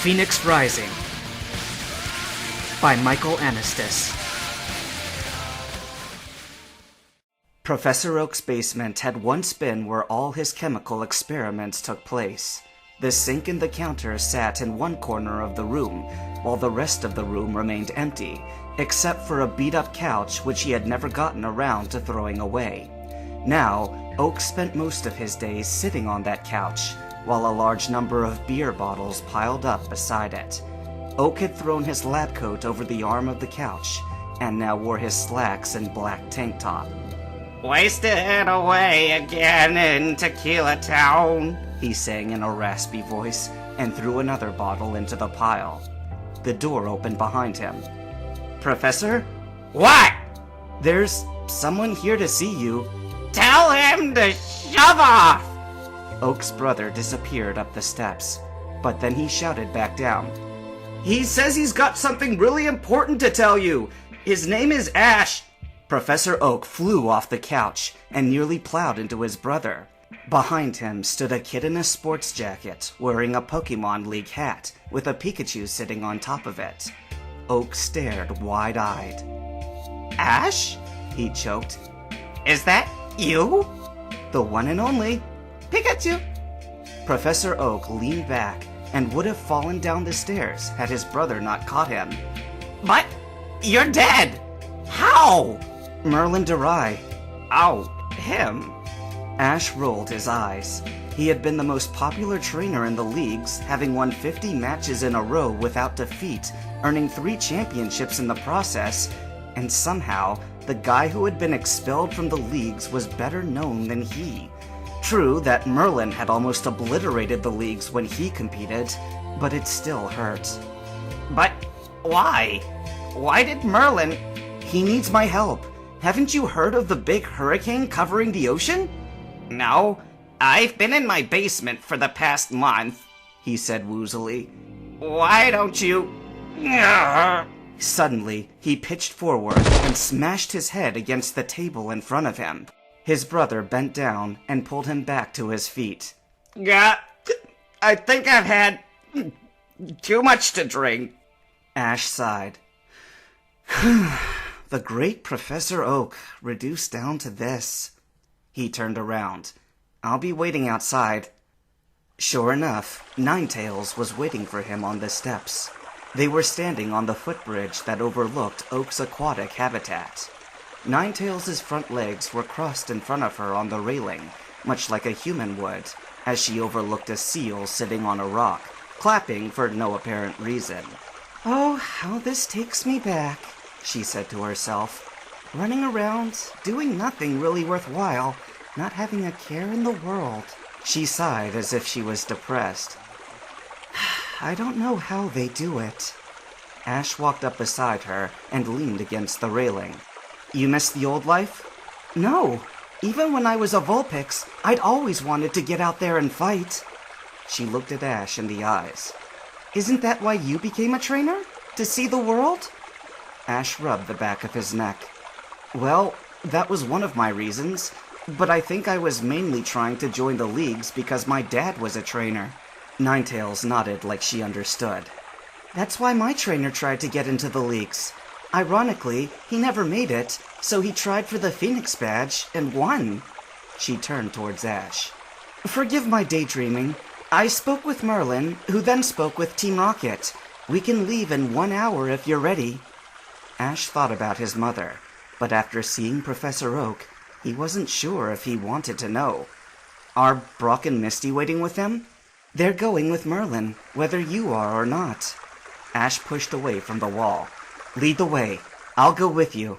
Phoenix Rising by Michael Anastas. Professor Oak's basement had once been where all his chemical experiments took place. The sink and the counter sat in one corner of the room, while the rest of the room remained empty, except for a beat-up couch which he had never gotten around to throwing away. Now, Oak spent most of his days sitting on that couch, while a large number of beer bottles piled up beside it. Oak had thrown his lab coat over the arm of the couch, and now wore his slacks and black tank top. "Wasted away again in Tequila Town," he sang in a raspy voice, and threw another bottle into the pile. The door opened behind him. "Professor?" "What?" "There's someone here to see you." "Tell him to shove off!" Oak's brother disappeared up the steps, but then he shouted back down. "He says he's got something really important to tell you. His name is Ash." Professor Oak flew off the couch and nearly plowed into his brother. Behind him stood a kid in a sports jacket wearing a Pokemon League hat with a Pikachu sitting on top of it. Oak stared wide-eyed. "Ash?" he choked. "Is that you?" "The one and only Pikachu." Professor Oak leaned back and would have fallen down the stairs had his brother not caught him. "But you're dead! How?" "Merlin Durai." "Oh, him." Ash rolled his eyes. He had been the most popular trainer in the leagues, having won 50 matches in a row without defeat, earning 3 championships in the process, and somehow, the guy who had been expelled from the leagues was better known than he. True that Merlin had almost obliterated the leagues when he competed, but it still hurt. "But why? Why did Merlin—" "He needs my help. Haven't you heard of the big hurricane covering the ocean?" "No, I've been in my basement for the past month," he said woozily. "Why don't you—" Suddenly, he pitched forward and smashed his head against the table in front of him. His brother bent down and pulled him back to his feet. "I think I've had too much to drink." Ash sighed. The great Professor Oak, reduced down to this. He turned around. "I'll be waiting outside." Sure enough, Ninetails was waiting for him on the steps. They were standing on the footbridge that overlooked Oak's aquatic habitat. Ninetails' front legs were crossed in front of her on the railing, much like a human would, as she overlooked a seal sitting on a rock, clapping for no apparent reason. "Oh, how this takes me back," she said to herself. "Running around, doing nothing really worthwhile, not having a care in the world." She sighed as if she was depressed. "I don't know how they do it." Ash walked up beside her and leaned against the railing. "You miss the old life?" "No. Even when I was a Vulpix, I'd always wanted to get out there and fight." She looked at Ash in the eyes. "Isn't that why you became a trainer? To see the world?" Ash rubbed the back of his neck. "Well, that was one of my reasons, but I think I was mainly trying to join the leagues because my dad was a trainer." Ninetails nodded like she understood. "That's why my trainer tried to get into the leagues. Ironically, he never made it, so he tried for the Phoenix badge and won." She turned towards Ash. "Forgive my daydreaming. I spoke with Merlin, who then spoke with Team Rocket. We can leave in 1 hour if you're ready." Ash thought about his mother, but after seeing Professor Oak, he wasn't sure if he wanted to know. "Are Brock and Misty waiting with them?" "They're going with Merlin, whether you are or not." Ash pushed away from the wall. "Lead the way. I'll go with you."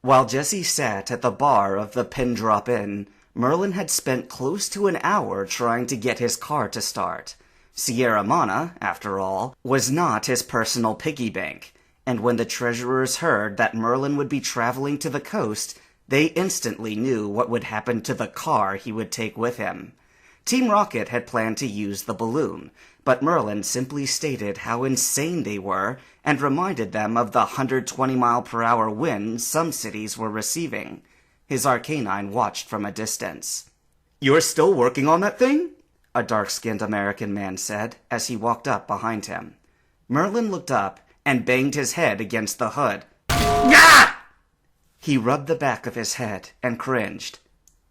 While Jessie sat at the bar of the Pin Drop Inn, Merlin had spent close to an hour trying to get his car to start. Sierra Mana, after all, was not his personal piggy bank, and when the treasurers heard that Merlin would be traveling to the coast, they instantly knew what would happen to the car he would take with him. Team Rocket had planned to use the balloon, but Merlin simply stated how insane they were and reminded them of the 120-mile-per-hour winds some cities were receiving. His Arcanine watched from a distance. "You're still working on that thing?" a dark-skinned American man said as he walked up behind him. Merlin looked up and banged his head against the hood. Ah! He rubbed the back of his head and cringed.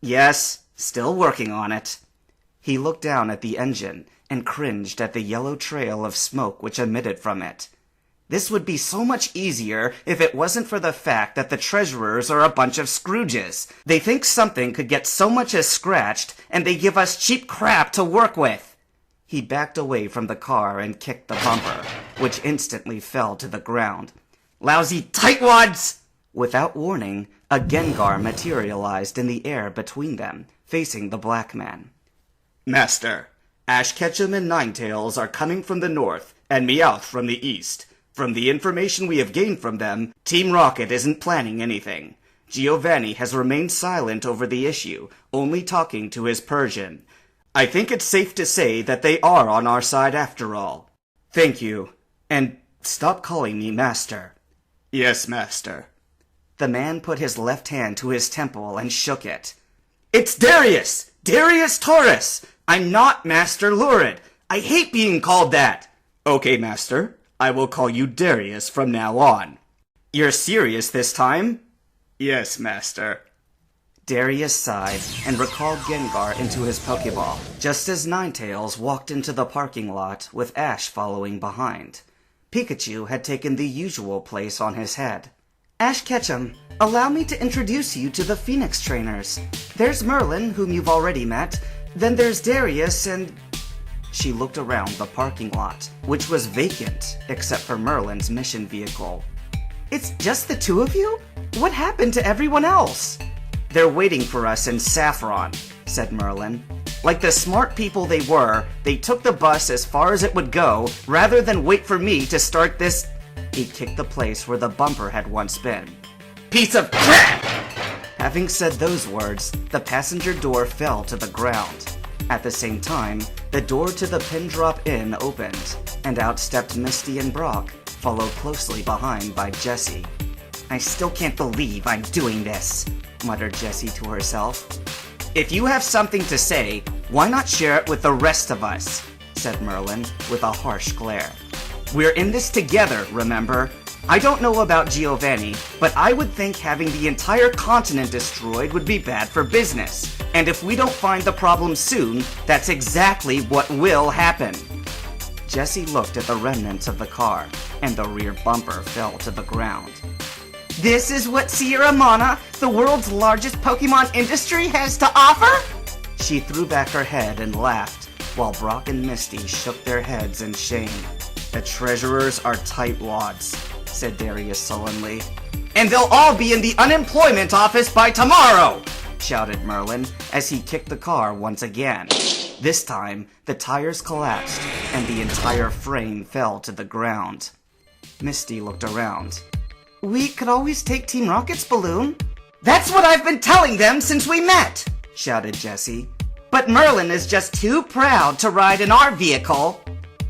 Yes, still working on it. He looked down at the engine and cringed at the yellow trail of smoke which emitted from it. This would be so much easier if it wasn't for the fact that the treasurers are a bunch of Scrooges. They think something could get so much as scratched, and they give us cheap crap to work with. He backed away from the car and kicked the bumper, which instantly fell to the ground. Lousy tightwads! Without warning, a Gengar materialized in the air between them, facing the black man. Master, Ash Ketchum and Ninetails are coming from the north, and Meowth from the east. From the information we have gained from them, Team Rocket isn't planning anything. Giovanni has remained silent over the issue, only talking to his Persian. I think it's safe to say that they are on our side after all. Thank you, and stop calling me Master. Yes, Master. The man put his left hand to his temple and shook it. It's Darius! Darius Taurus! I'm not Master Lurid. I hate being called that. Okay, Master. I will call you Darius from now on. You're serious this time? Yes, Master. Darius sighed and recalled Gengar into his Pokeball, just as Ninetails walked into the parking lot with Ash following behind. Pikachu had taken the usual place on his head. Ash Ketchum, allow me to introduce you to the Phoenix trainers. There's Merlin, whom you've already met. Then there's Darius and... She looked around the parking lot, which was vacant except for Merlin's mission vehicle. It's just the two of you? What happened to everyone else? They're waiting for us in Saffron, said Merlin. Like the smart people they were, they took the bus as far as it would go, rather than wait for me to start this... He kicked the place where the bumper had once been. Piece of crap! Having said those words, the passenger door fell to the ground. At the same time, the door to the Pin Drop Inn opened, and out stepped Misty and Brock, followed closely behind by Jessie. I still can't believe I'm doing this, muttered Jessie to herself. If you have something to say, why not share it with the rest of us? Said Merlin, with a harsh glare. We're in this together, remember? I don't know about Giovanni, but I would think having the entire continent destroyed would be bad for business. And if we don't find the problem soon, that's exactly what will happen. Jessie looked at the remnants of the car, and the rear bumper fell to the ground. This is what Sierra Mana, the world's largest Pokemon industry, has to offer? She threw back her head and laughed, while Brock and Misty shook their heads in shame. The treasurers are tightwads, said Darius sullenly. And they'll all be in the unemployment office by tomorrow! Shouted Merlin as he kicked the car once again. This time, the tires collapsed and the entire frame fell to the ground. Misty looked around. We could always take Team Rocket's balloon. That's what I've been telling them since we met, shouted Jessie. But Merlin is just too proud to ride in our vehicle.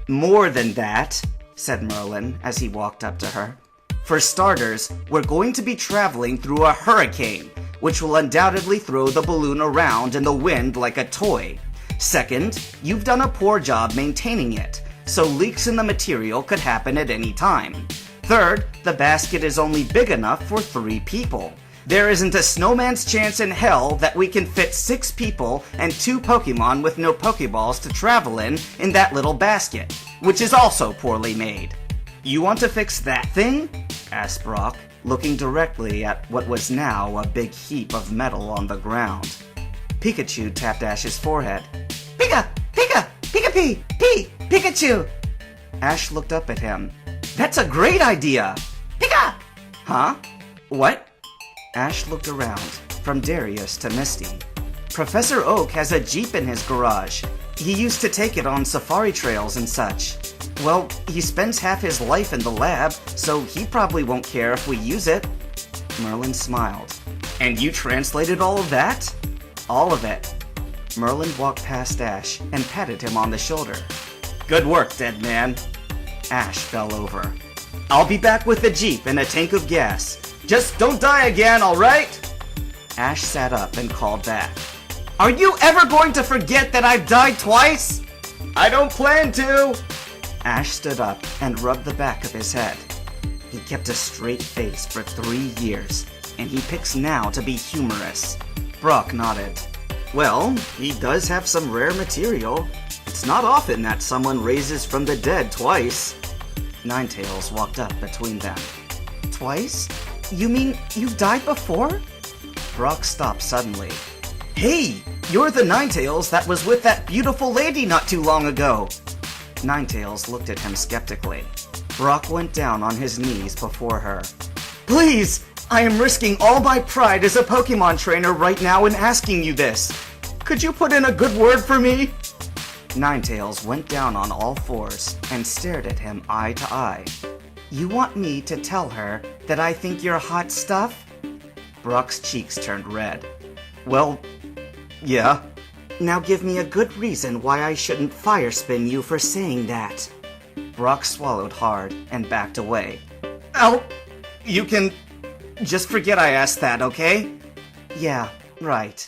More than that, said Merlin as he walked up to her. For starters, we're going to be traveling through a hurricane, which will undoubtedly throw the balloon around in the wind like a toy. Second, you've done a poor job maintaining it, so leaks in the material could happen at any time. Third, the basket is only big enough for 3 people. There isn't a snowman's chance in hell that we can fit 6 people and 2 Pokemon with no Pokeballs to travel in that little basket, which is also poorly made. You want to fix that thing? Asked Brock, looking directly at what was now a big heap of metal on the ground. Pikachu tapped Ash's forehead. Pika! Pika! Pika-Pee! Pee! Pikachu! Ash looked up at him. That's a great idea! Pika! Huh? What? Ash looked around, from Darius to Misty. Professor Oak has a Jeep in his garage. He used to take it on safari trails and such. Well, he spends half his life in the lab, so he probably won't care if we use it. Merlin smiled. And you translated all of that? All of it. Merlin walked past Ash and patted him on the shoulder. Good work, dead man. Ash fell over. I'll be back with the Jeep and a tank of gas. Just don't die again, all right? Ash sat up and called back. Are you ever going to forget that I've died twice? I don't plan to! Ash stood up and rubbed the back of his head. He kept a straight face for 3 years, and he picks now to be humorous. Brock nodded. Well, he does have some rare material. It's not often that someone raises from the dead twice. Ninetails walked up between them. Twice? You mean you died before? Brock stopped suddenly. Hey, you're the Ninetails that was with that beautiful lady not too long ago. Ninetails looked at him skeptically. Brock went down on his knees before her. Please, I am risking all my pride as a Pokemon trainer right now in asking you this. Could you put in a good word for me? Ninetails went down on all fours and stared at him eye to eye. You want me to tell her that I think you're hot stuff? Brock's cheeks turned red. Well, yeah. Now give me a good reason why I shouldn't fire spin you for saying that. Brock swallowed hard and backed away. Oh, you can just forget I asked that, okay? Yeah, right.